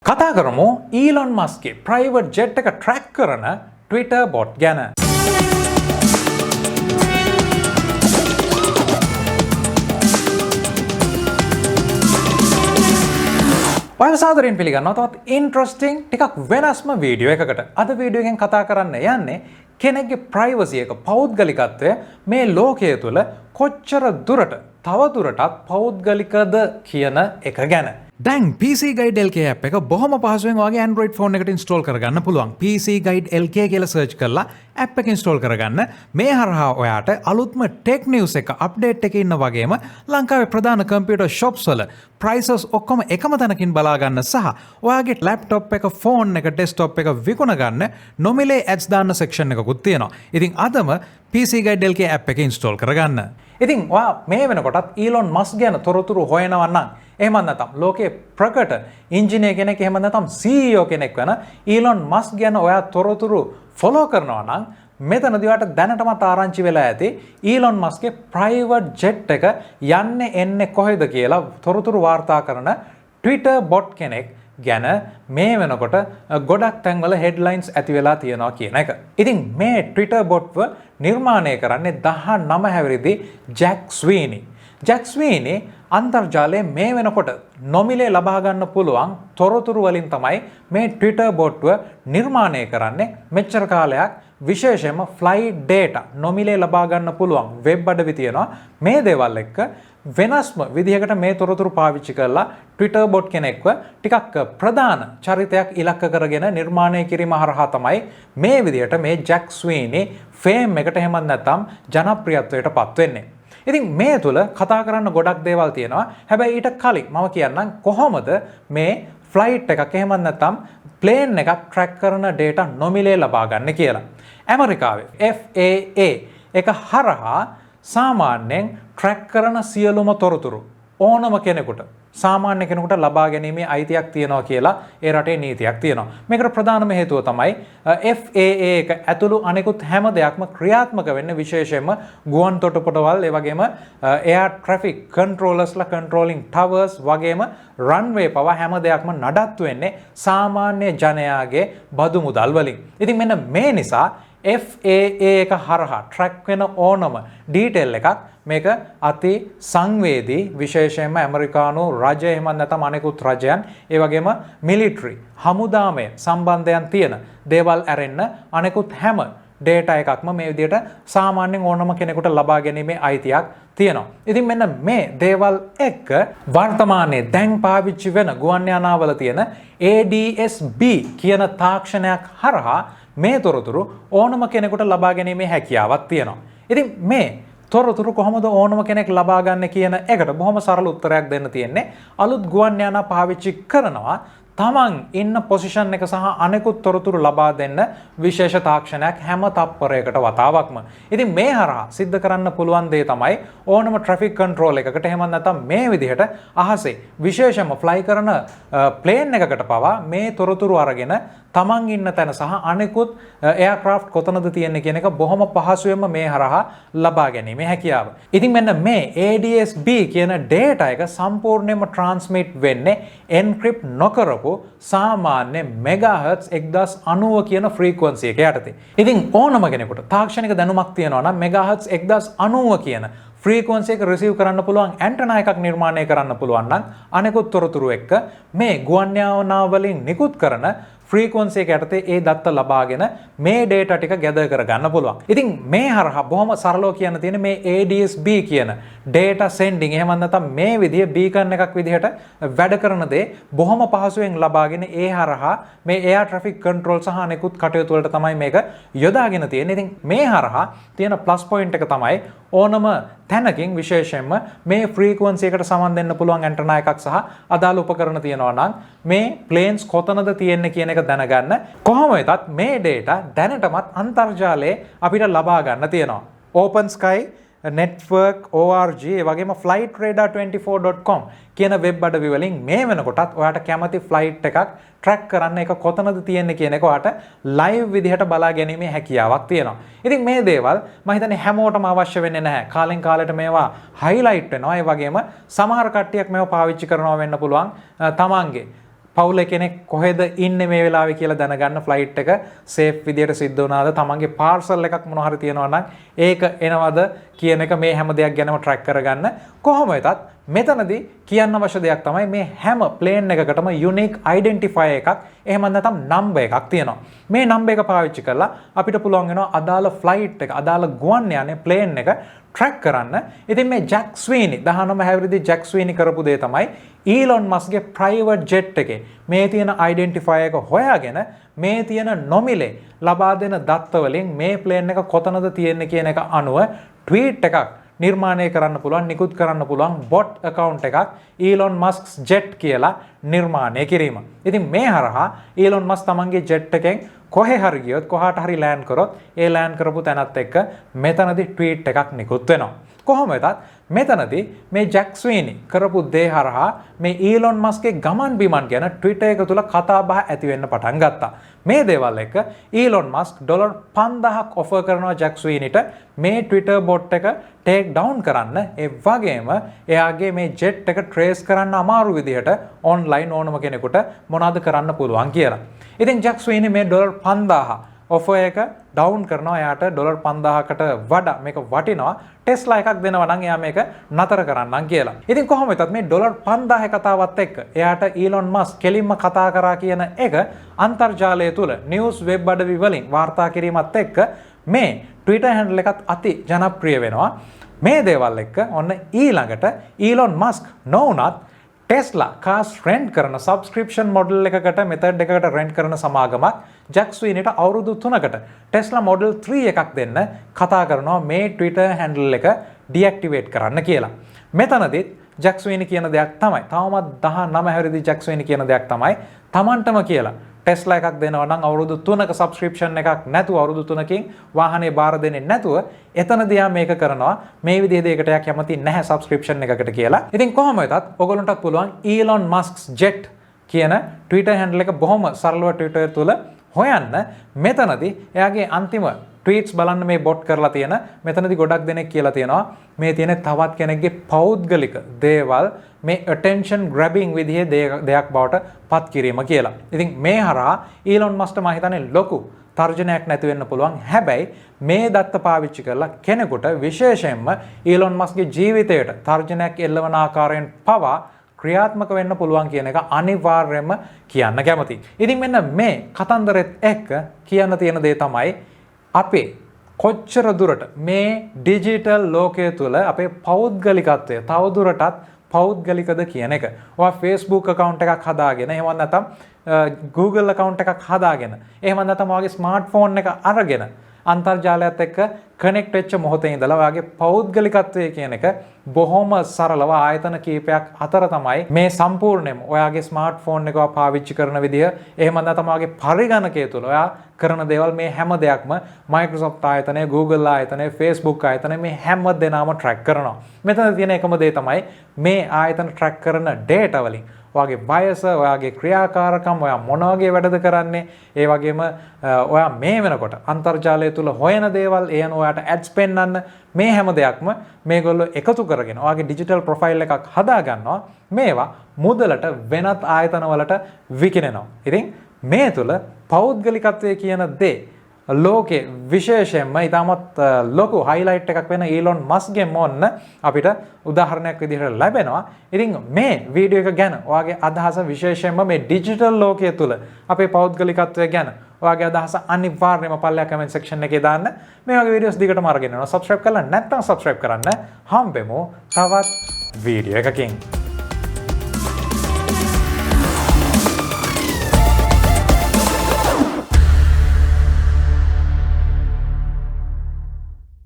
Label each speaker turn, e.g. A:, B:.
A: කතා කරමු Elon මස්ක්ගේ private jet එක ට්‍රැක් කරන Twitter බොට් ගැන. ඔයව සාදරයෙන් පිළිගන්නවා තවත් ඉන්ට්‍රස්ටිං ටිකක් වෙනස්ම වීඩියෝ එකකට. අද වීඩියෝ එකෙන් කතා කරන්න යන්නේ කෙනෙක්ගේ ප්‍රයිවසි එක පෞද්ගලිකත්වය මේ ලෝකයේ තුල කොච්චර දුරට තව දුරටත් පෞද්ගලිකද කියන එක ගැන. දැන් PC Guide LK app එක බොහොම පහසුවෙන් ඔයාගේ Android phone එකට install කරගන්න පුළුවන්. PC Guide LK කියලා search කරලා app එක install කරගන්න. මේ හරහා ඔයාට අලුත්ම tech news එක update එකේ ඉන්න වගේම ලංකාවේ ප්‍රධාන computer shops වල prices ඔක්කොම එකම තැනකින් බලා ගන්න සහ ඔයාගේ laptop එක phone එක desktop එක විකුණ ගන්න නොමිලේ ads දාන්න section එකකුත් තියෙනවා. ඉතින් අදම PC Guide LK app එක install කරගන්න. ඉතින් ඔයා මේ වෙනකොටත් Elon Musk ගැන තොරතුරු හොයනවා නම් එහෙම නැත්නම් ලෝකයේ ප්‍රකට ඉංජිනේර කෙනෙක් එහෙම නැත්නම් CEO කෙනෙක් වෙන Elon Musk ගැන ඔයා තොරතුරු ෆලෝ කරනවා නම් මෙතනදී ඔයාට දැනටමත් ආරංචි වෙලා ඇති Elon Muskගේ private jet එක යන්නේ එන්නේ කොහෙද කියලා තොරතුරු වාර්තා කරන Twitter bot කෙනෙක් ගැන මේ වෙනකොට ගොඩක් තැන්වල headlines ඇති වෙලා තියෙනවා කියන එක. ඉතින් මේ Twitter botව නිර්මාණය කරන්නේ 19 හැවිරිදි Jack Sweeney. Jack Sweeney අන්තර්ජාලයේ මේ වෙනකොට නොමිලේ ලබා ගන්න පුළුවන් තොරතුරු වලින් තමයි මේ Twitter botව නිර්මාණය කරන්නේ. මෙච්චර කාලයක් විශේෂයෙන්ම flight data නොමිලේ ලබා ගන්න පුළුවන් වෙබ් අඩවි තියෙනවා. මේ දේවල් එක්ක වෙනස්ම විදිහකට මේ තොරතුරු පාවිච්චි කරලා Twitter bot කෙනෙක්ව ටිකක් ප්‍රධාන චරිතයක් ඉලක්ක කරගෙන නිර්මාණය කිරීම හරහා තමයි මේ විදිහට මේ Jack Sweeney fame එකට එහෙම නැත්නම් ජනප්‍රියත්වයට පත් වෙන්නේ. ඉතින් මේ තුල කතා කරන්න ගොඩක් දේවල් තියෙනවා. හැබැයි ඊට කලින් මම කියන්නම් කොහොමද මේ ෆ්ලයිට් එකක් එහෙම නැත්නම් ප්ලේන් එකක් ට්‍රැක් කරන data නොමිලේ ලබා ගන්න කියලා. ඇමරිකාවේ FAA එක හරහා සාමාන්‍යයෙන් ට්‍රැක් කරන සියලුම තොරතුරු ඕනම කෙනෙකුට සාමාන්‍ය කෙනෙකුට ලබා ගැනීමේ අයිතියක් තියෙනවා කියලා ඒ රටේ නීතියක් තියෙනවා. මේකට ප්‍රධානම හේතුව තමයි FAA එක ඇතුළු අනෙකුත් හැම දෙයක්ම ක්‍රියාත්මක වෙන්නේ විශේෂයෙන්ම ගුවන් තොටුපළවල් ඒ වගේම air traffic controllersලා controlling towers වගේම runway පවා හැම දෙයක්ම නඩත්තු වෙන්නේ සාමාන්‍ය ජනයාගේ බදු මුදල් වලින්. ඉතින් මෙන්න මේ නිසා FAA එක හරහා ට්‍රැක් වෙන ඕනම ඩීටේල් එකක් මේක අති සංවේදී විශේෂයෙන්ම ඇමරිකානු රජය එහෙම නැත්නම් අනෙකුත් රජයන් ඒ වගේම මිලිටරි හමුදාමය සම්බන්ධයන් තියෙන දේවල් ඇරෙන්න අනෙකුත් හැම ඩේටා එකක්ම මේ විදිහට සාමාන්‍යයෙන් ඕනම කෙනෙකුට ලබා ගැනීමේ අයිතියක් තියෙනවා. ඉතින් මෙන්න මේ දේවල් එක්ක වර්තමානයේ දැන් පාවිච්චි වෙන ගුවන් යානාවල තියෙන ADS-B කියන තාක්ෂණයක් හරහා මේ තොරතුරු ඕනම කෙනෙකුට ලබා ගැනීමේ හැකියාවක් තියෙනවා. ඉතින් මේ තොරතුරු කොහොමද ඕනම කෙනෙක් ලබා ගන්න කියන එකට බොහොම සරල උත්තරයක් දෙන්න තියෙන්නේ. අලුත් ගුවන් යානා පාවිච්චි කරනවා තමන් ඉන්න පොසිෂන් එක සහ අනෙකුත් තොරතුරු ලබා දෙන්න විශේෂ තාක්ෂණයක් හැම තප්පරයකට වතාවක්ම. ඉතින් මේ හරහා සිද්ධ කරන්න පුළුවන් දේ තමයි ඕනම ට්‍රැෆික් කන්ට්‍රෝල් එකකට එහෙම නැත්නම් මේ විදිහට අහසේ විශේෂම ෆ්ලයි කරන ප්ලේන් එකකට පවා මේ තොරතුරු අරගෙන තමන් ඉන්න තැන සහ අනෙකුත් එයාක්‍රාෆ්ට් කොතනද තියෙන්නේ කියන එක බොහොම පහසුවෙන්ම මේ හරහා ලබා ගැනීමේ හැකියාව. ඉතින් මෙන්න මේ ADS-B කියන data එක සම්පූර්ණයෙන්ම transmit වෙන්නේ encrypt නොකරපු සාමාන්‍ය මෙගාහර්ට්ස් 1090 කියන ෆ්‍රීකවන්සි එක යටතේ. ඉතින් ඕනම කෙනෙකුට තාක්ෂණික දැනුමක් තියෙනවා නම් මෙගාහර්ට්ස් 1090 කියන ෆ්‍රීකවන්සි එක රිසීව් කරන්න පුළුවන් ඇන්ටනා එකක් නිර්මාණය කරන්න පුළුවන් නම් අනෙකුත් තොරතුරු එක්ක මේ ගුවන් යානා වලින් නිකුත් කරන ෆ්‍රීකවන්සි එක යටතේ ඒ දත්ත ලබාගෙන මේ data ටික gather කරගන්න පුළුවන්. ඉතින් මේ හරහා බොහොම සරලව කියන්න තියෙන මේ ADS-B කියන data sending එහෙම නැත්නම් මේ විදිහේ beacon එකක් විදිහට වැඩ කරන දේ බොහොම පහසුවෙන් ලබාගෙන ඒ හරහා මේ air traffic control සහ අනෙකුත් කටයුතු වලට තමයි මේක යොදාගෙන තියෙන්නේ. ඉතින් මේ හරහා තියෙන plus point එක තමයි ඕනම තැනකින් විශේෂයෙන්ම මේ ෆ්‍රීකවන්සි එකට සමන් දෙන්න පුළුවන් ඇන්ටනා එකක් සහ අදාළ උපකරණ තියෙනවා නම් මේ ප්ලේන්ස් කොතනද තියෙන්නේ කියන එක දැනගන්න කොහොම වෙතත් මේ data දැනටමත් අන්තර්ජාලයේ අපිට ලබා ගන්න තියෙනවා. Open Sky network org ඒ වගේම flightradar24.com කියන වෙබ් අඩවි වලින් මේ වෙනකොටත් ඔයාට කැමති ෆ්ලයිට් එකක් ට්‍රැක් කරන්න ඒක කොතනද තියෙන්නේ කියන එක ඔයාට ලයිව් විදිහට බලා ගැනීමේ හැකියාවක් තියෙනවා. ඉතින් මේ දේවල් මම හිතන්නේ හැමෝටම අවශ්‍ය වෙන්නේ නැහැ. කාලෙන් කාලෙට මේවා හයිලයිට් වෙනවා. ඒ වගේම සමහර කට්ටියක් මේවා පාවිච්චි කරනවා වෙන්න පුළුවන් තමන්ගේ පවුලේ කෙනෙක් කොහෙද ඉන්නේ මේ වෙලාවේ කියලා දැනගන්න ෆ්ලයිට් එක සේෆ් විදියට සිද්ධ වුණාද තමන්ගේ පාර්සල් එකක් මොනවා හරි තියෙනවා නම් ඒක එනවද කියන එක මේ හැම දෙයක් ගැනම ට්‍රැක් කරගන්න. කොහොම වෙතත් මෙතනදී කියන්න අවශ්‍ය දෙයක් තමයි මේ හැම ප්ලේන් එකකටම යුනික් අයිඩෙන්ටිෆයර් එකක් එහෙම නැත්නම් නම්බර් එකක් තියෙනවා. මේ නම්බර් එක පාවිච්චි කරලා අපිට පුළුවන් වෙනවා අදාළ ෆ්ලයිට් එක අදාළ ගුවන් යානේ ප්ලේන් එක ට්‍රැක් කරන්න. ඉතින් මේ ජැක් ස්වීනි 19 හැවිරිදි ජැක් ස්වීනි කරපු දේ තමයි ඊලොන් මස්ක්ගේ ප්‍රයිවට් ජෙට් එකේ මේ තියෙන අයිඩෙන්ටිෆයර් එක හොයාගෙන මේ තියෙන නොමිලේ ලබා දෙන දත්ත වලින් මේ ප්ලේන් එක කොතනද තියෙන්නේ කියන එක අනුව ට්වීට් එකක් නිර්මාණය කරන්න පුළුවන් නිකුත් කරන්න පුළුවන් බොට් account එකක් Elon Musk's jet කියලා නිර්මාණය කිරීම. ඉතින් මේ හරහා Elon Musk තමන්ගේ jet එකෙන් කොහේ හරි ගියොත් කොහාට හරි ලෑන්ඩ් කරොත් ඒ ලෑන්ඩ් කරපු තැනත් එක්ක මෙතනදී ට්වීට් එකක් නිකුත් වෙනවා. කොහොම වෙතත් මෙතනදී මේ ජැක් ස්වීනි කරපු දේ හරහා මේ ඊලොන් මස්ක්ගේ ගමන් බිමන් ගැන ට්විටර් එක තුල කතා බහ ඇති වෙන්න පටන් ගත්තා. මේ දේවල් එක ඊලොන් මස්ක් ඩොලර් 5000ක් ඔෆර් කරනවා ජැක් ස්වීනිට මේ ට්විටර් බොට් එක ටේක් ඩවුන් කරන්න. ඒ වගේම එයාගේ මේ ජෙට් එක ට්‍රේස් කරන්න අමාරු විදිහට ඔන්ලයින් ඕනම කෙනෙකුට මොනවද කරන්න පුළුවන් කියලා. ඉතින් ජැක් ස්වීනි මේ ඩොලර් 5000 ඔෆර් එක ඩවුන් කරනවා. එයාට ඩොලර් 5000කට වඩා මේක වටිනවා. ටෙස්ලා එකක් දෙනවා නම් එයා මේක නතර කරන්නම් කියලා. ඉතින් කොහොම වෙතත් මේ ඩොලර් 5000 කතාවත් එක්ක එයාට ඊලොන් මස්ක් කෙලින්ම කතා කරා කියන එක අන්තර්ජාලය තුල නිවුස් වෙබ් අඩවි වලින් වාර්තා කිරීමත් එක්ක මේ Twitter handle එකත් අති ජනප්‍රිය වෙනවා. මේ දේවල් එක්ක ඔන්න ඊළඟට ඊලොන් මස්ක් නොඋනත් ටෙස්ලා කාස් රෙන්ට් කරන සබ්ස්ක්‍රිප්ෂන් මොඩල් එකකට මෙතඩ් එකකට රෙන්ට් කරන සමාගමක් ජැක් ස්වීනිට අවුරුදු 3කට ටෙස්ලා මොඩල් 3 එකක් දෙන්න කතා කරනවා මේ Twitter handle එක ඩිඇක්ටිවේට් කරන්න කියලා. මෙතනදිත් ජැක් ස්වීනි කියන දෙයක් තමයි තවමත් 19 හැවිරිදි ජැක් ස්වීනි කියන දෙයක් තමයි තමන්ටම කියලා ටෙස්ලා එකක් දෙනවා නම් අවුරුදු 3ක සබ්ස්ක්‍රිප්ෂන් එකක් නැතුව අවුරුදු 3කින් වාහනේ බාර දෙන්නේ නැතුව එතනදී මේක කරනවා මේ විදිහේ දෙයකට යක් යමති නැහැ සබ්ස්ක්‍රිප්ෂන් එකකට කියලා. ඉතින් කොහොම වෙතත් ඔයගොල්ලන්ටත් පුළුවන් Elon Musk's jet කියන Twitter handle එක බොහොම සරලව Twitter තුල හොයන්න. මෙතනදී එයාගේ අන්තිම ට්වීට්ස් බලන්න මේ බොට් කරලා තියෙන මෙතනදී ගොඩක් දෙනෙක් කියලා තියෙනවා මේ තියෙන තවත් කෙනෙක්ගේ පෞද්ගලික දේවල් මේ attention grabbing විදිහේ දෙයක් බවට පත් කිරීම කියලා. ඉතින් මේ හරහා Elon Musk මම හිතන්නේ ලොකු තර්ජනයක් නැති වෙන්න පුළුවන්. හැබැයි මේ දත්ත පාවිච්චි කරලා කෙනෙකුට විශේෂයෙන්ම Elon Muskගේ ජීවිතයට තර්ජනයක් එල්ලවන ආකාරයෙන් පවා ක්‍රියාත්මක වෙන්න පුළුවන් කියන එක අනිවාර්යයෙන්ම කියන්න කැමතියි. ඉතින් මෙන්න මේ කතන්දරෙත් එක්ක කියන්න තියෙන දේ තමයි අපේ කොච්චර දුරට මේ ඩිජිටල් ලෝකයේ තුල අපේ පෞද්ගලිකත්වය තවදුරටත් පෞද්ගලිකද කියන එක. ඔයා Facebook account එකක් හදාගෙන එහෙම නැත්නම් Google account එකක් හදාගෙන එහෙම නැත්නම් ඔයාගේ ස්මාර්ට්ෆෝන් එක අරගෙන අන්තර්ජාලයත් එක්ක කනෙක්ට් වෙච්ච මොහොතේ ඉඳලා ඔයාගේ පෞද්ගලිකත්වය කියන එක බොහොම සරලව ආයතන කීපයක් අතර තමයි මේ සම්පූර්ණයෙන්ම ඔයාගේ ස්මාර්ට්ෆෝන් එක පාවිච්චි කරන විදිය එහෙම නැත්නම් ඔයාගේ පරිගණකය තුළ ඔයා කරන දේවල් මේ හැම දෙයක්ම Microsoft ආයතනය, Google ආයතනය, Facebook ආයතනය මේ හැම දෙනාම ට්‍රැක් කරනවා. මෙතන තියෙන එකම දේ තමයි මේ ආයතන ට්‍රැක් කරන data වලින් ඔයාගේ වයස, ඔයාගේ ක්‍රියාකාරකම්, ඔයා මොන වගේ වැඩද කරන්නේ, ඒ වගේම ඔයා මේ වෙනකොට අන්තර්ජාලය තුල හොයන දේවල්, ඒ අනුව ඔයාට ඇඩ්ස් පෙන්වන්න මේ හැම දෙයක්ම මේගොල්ලෝ එකතු කරගෙන ඔයාගේ ඩිජිටල් ප්‍රොෆයිල් එකක් හදා ගන්නවා. මේවා මුදලට වෙනත් ආයතන වලට විකිණෙනවා. ඉතින් මේ තුල පෞද්ගලිකත්වය කියන දේ ලෝකේ විශේෂයෙන්ම ඉතාමත් ලොකු හයිලයිට් එකක් වෙන ඊලොන් මස්ක්ගේ මොන්න අපිට උදාහරණයක් විදිහට ලැබෙනවා. ඉතින් මේ වීඩියෝ එක ගැන ඔයාගේ අදහස විශේෂයෙන්ම මේ ඩිජිටල් ලෝකයේ තුල අපේ පෞද්ගලිකත්වය ගැන ඔයාගේ අදහස අනිවාර්යයෙන්ම පල්ලෙහා කමෙන්ට් සෙක්ෂන් එකේ දාන්න. මේ වගේ වීඩියෝස් දිගටම අරගෙන යනවා. සබ්ස්ක්‍රයිබ් කරලා නැත්නම් සබ්ස්ක්‍රයිබ් කරන්න. හම්බෙමු තවත් වීඩියෝ එකකින්.